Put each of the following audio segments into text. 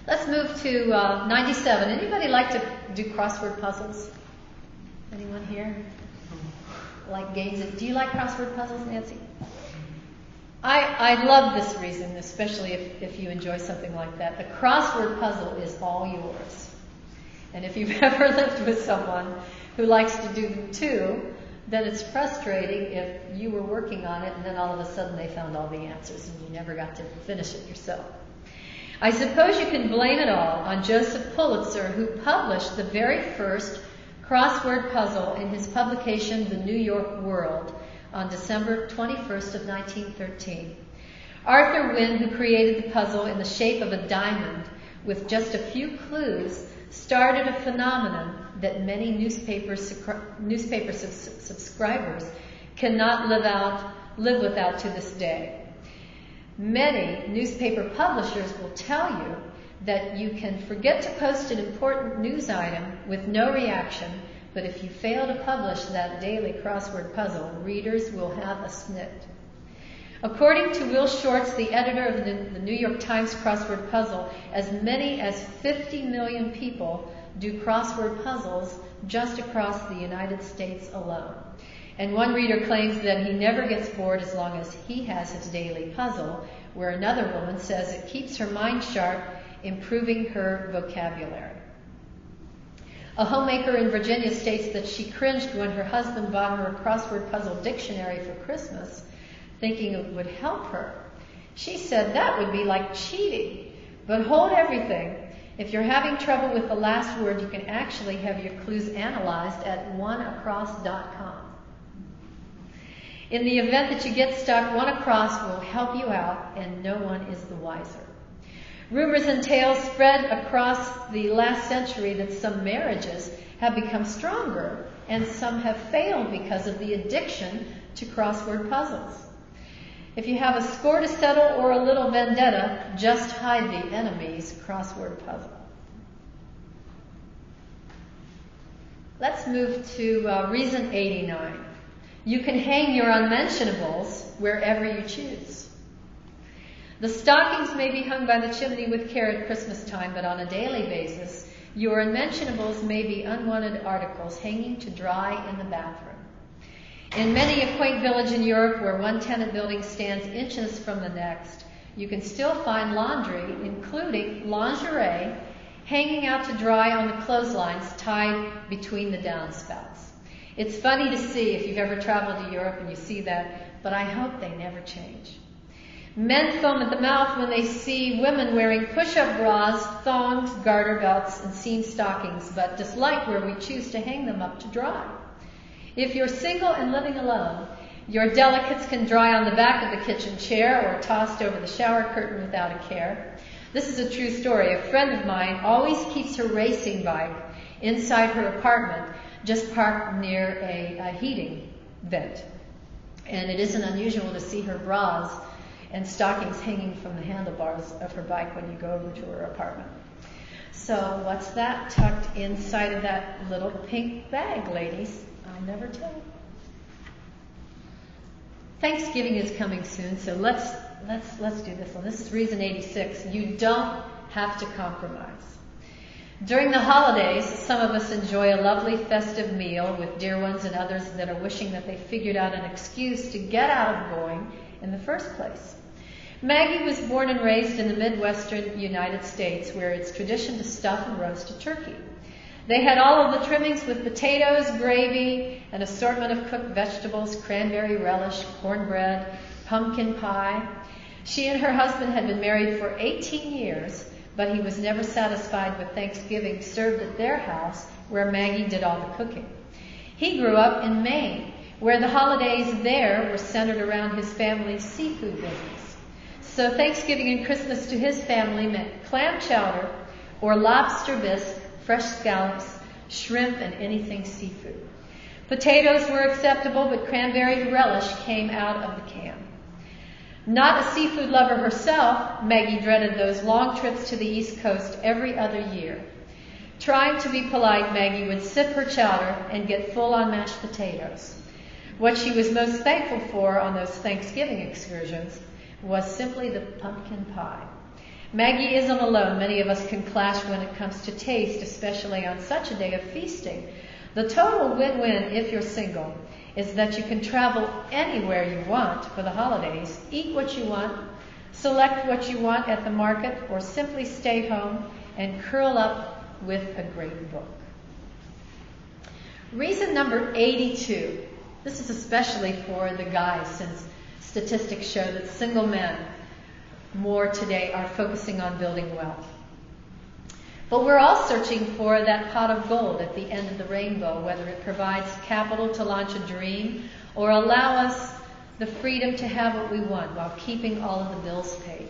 Let's move to 97. Anybody like to do crossword puzzles? Anyone here? Like games? Do you like crossword puzzles, Nancy? I love this reason, especially if you enjoy something like that. The crossword puzzle is all yours. And if you've ever lived with someone who likes to do them too, then it's frustrating if you were working on it and then all of a sudden they found all the answers and you never got to finish it yourself. I suppose you can blame it all on Joseph Pulitzer, who published the very first crossword puzzle in his publication, The New York World, on December 21st of 1913. Arthur Wynne, who created the puzzle in the shape of a diamond with just a few clues, started a phenomenon that many newspaper subscribers cannot live without to this day. Many newspaper publishers will tell you that you can forget to post an important news item with no reaction, but if you fail to publish that daily crossword puzzle, readers will have a snit. According to Will Shortz, the editor of the New York Times crossword puzzle, as many as 50 million people do crossword puzzles just across the United States alone. And one reader claims that he never gets bored as long as he has his daily puzzle, where another woman says it keeps her mind sharp, improving her vocabulary. A homemaker in Virginia states that she cringed when her husband bought her a crossword puzzle dictionary for Christmas, thinking it would help her. She said that would be like cheating. But hold everything. If you're having trouble with the last word, you can actually have your clues analyzed at oneacross.com. In the event that you get stuck, One Across will help you out, and no one is the wiser. Rumors and tales spread across the last century that some marriages have become stronger and some have failed because of the addiction to crossword puzzles. If you have a score to settle or a little vendetta, just hide the enemy's crossword puzzle. Let's move to reason 89. You can hang your unmentionables wherever you choose. The stockings may be hung by the chimney with care at Christmas time, but on a daily basis, your unmentionables may be unwanted articles hanging to dry in the bathroom. In many a quaint village in Europe where one tenant building stands inches from the next, you can still find laundry, including lingerie, hanging out to dry on the clotheslines tied between the downspouts. It's funny to see if you've ever traveled to Europe and you see that, but I hope they never change. Men foam at the mouth when they see women wearing push-up bras, thongs, garter belts, and seam stockings, but dislike where we choose to hang them up to dry. If you're single and living alone, your delicates can dry on the back of the kitchen chair or tossed over the shower curtain without a care. This is a true story. A friend of mine always keeps her racing bike inside her apartment, just parked near a heating vent. And it isn't unusual to see her bras and stockings hanging from the handlebars of her bike when you go over to her apartment. So what's that tucked inside of that little pink bag, ladies? I'll never tell. Thanksgiving is coming soon, so let's do this one. This is reason 86. You don't have to compromise. During the holidays, some of us enjoy a lovely festive meal with dear ones and others that are wishing that they figured out an excuse to get out of going in the first place. Maggie was born and raised in the Midwestern United States, where it's tradition to stuff and roast a turkey. They had all of the trimmings with potatoes, gravy, an assortment of cooked vegetables, cranberry relish, cornbread, pumpkin pie. She and her husband had been married for 18 years, but he was never satisfied with Thanksgiving served at their house, where Maggie did all the cooking. He grew up in Maine, where the holidays there were centered around his family's seafood business. So Thanksgiving and Christmas to his family meant clam chowder or lobster bisque, fresh scallops, shrimp, and anything seafood. Potatoes were acceptable, but cranberry relish came out of the can. Not a seafood lover herself, Maggie dreaded those long trips to the East Coast every other year. Trying to be polite, Maggie would sip her chowder and get full on mashed potatoes. What she was most thankful for on those Thanksgiving excursions was simply the pumpkin pie. Maggie isn't alone. Many of us can clash when it comes to taste, especially on such a day of feasting. The total win-win, if you're single, is that you can travel anywhere you want for the holidays, eat what you want, select what you want at the market, or simply stay home and curl up with a great book. Reason number 82. This is especially for the guys, since statistics show that single men more today are focusing on building wealth. But we're all searching for that pot of gold at the end of the rainbow, whether it provides capital to launch a dream or allow us the freedom to have what we want while keeping all of the bills paid.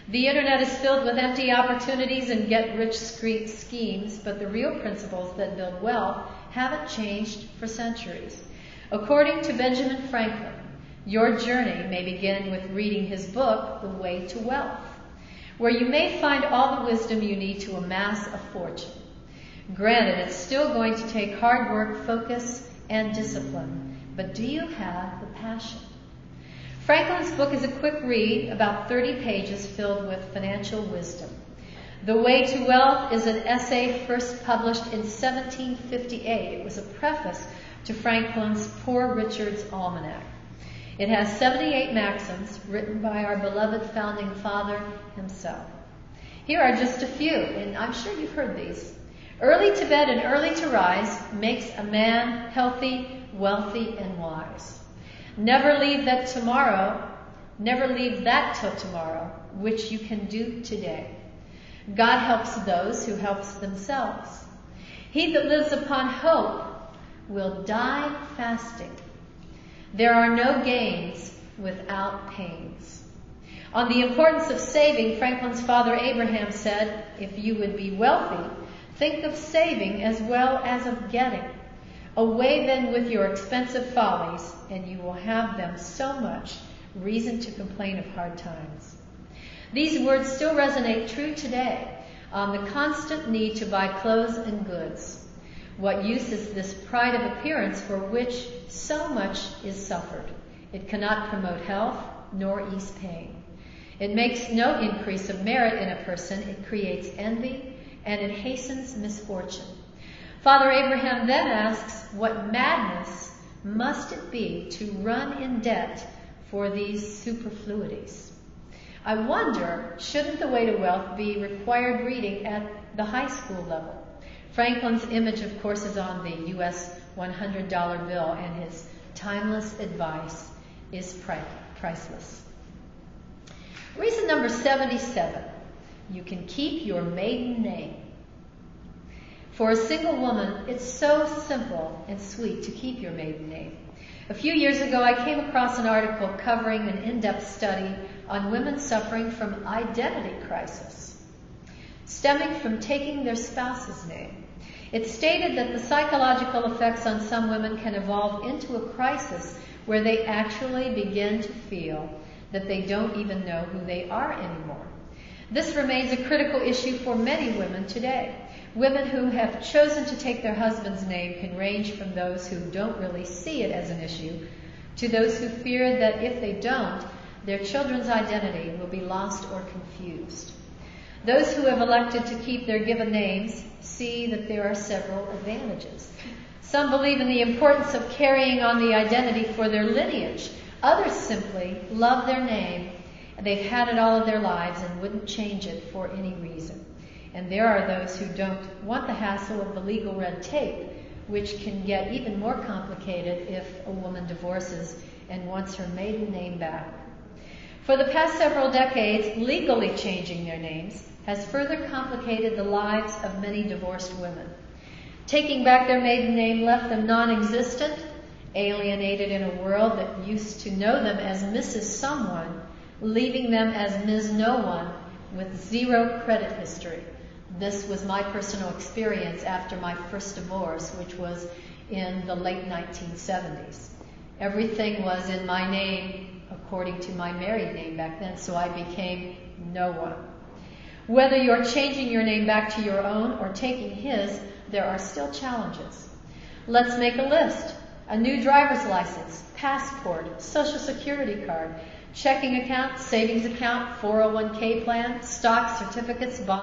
The internet is filled with empty opportunities and get-rich schemes, but the real principles that build wealth haven't changed for centuries. According to Benjamin Franklin, your journey may begin with reading his book, The Way to Wealth, where you may find all the wisdom you need to amass a fortune. Granted, it's still going to take hard work, focus, and discipline, but do you have the passion? Franklin's book is a quick read, about 30 pages filled with financial wisdom. The Way to Wealth is an essay first published in 1758. It was a preface to Franklin's Poor Richard's Almanac. It has 78 maxims written by our beloved founding father himself. Here are just a few, and I'm sure you've heard these. Early to bed and early to rise makes a man healthy, wealthy, and wise. Never leave that till tomorrow, which you can do today. God helps those who helps themselves. He that lives upon hope will die fasting. There are no gains without pains. On the importance of saving, Franklin's father Abraham said, if you would be wealthy, think of saving as well as of getting. Away then with your expensive follies, and you will have them so much reason to complain of hard times. These words still resonate true today on the constant need to buy clothes and goods. What use is this pride of appearance for which so much is suffered? It cannot promote health nor ease pain. It makes no increase of merit in a person. It creates envy and it hastens misfortune. Father Abraham then asks, what madness must it be to run in debt for these superfluities? I wonder, shouldn't The Way to Wealth be required reading at the high school level? Franklin's image, of course, is on the U.S. $100 bill, and his timeless advice is priceless. Reason number 77, you can keep your maiden name. For a single woman, it's so simple and sweet to keep your maiden name. A few years ago, I came across an article covering an in-depth study on women suffering from identity crisis, stemming from taking their spouse's name. It stated that the psychological effects on some women can evolve into a crisis where they actually begin to feel that they don't even know who they are anymore. This remains a critical issue for many women today. Women who have chosen to take their husband's name can range from those who don't really see it as an issue to those who fear that if they don't, their children's identity will be lost or confused. Those who have elected to keep their given names see that there are several advantages. Some believe in the importance of carrying on the identity for their lineage. Others simply love their name. They've had it all of their lives and wouldn't change it for any reason. And there are those who don't want the hassle of the legal red tape, which can get even more complicated if a woman divorces and wants her maiden name back. For the past several decades, legally changing their names has further complicated the lives of many divorced women. Taking back their maiden name left them non-existent, alienated in a world that used to know them as Mrs. Someone, leaving them as Ms. No One with zero credit history. This was my personal experience after my first divorce, which was in the late 1970s. Everything was in my name according to my married name back then, so I became no one. Whether you're changing your name back to your own or taking his, there are still challenges. Let's make a list. A new driver's license, passport, social security card, checking account, savings account, 401k plan, stocks, certificates, bonds.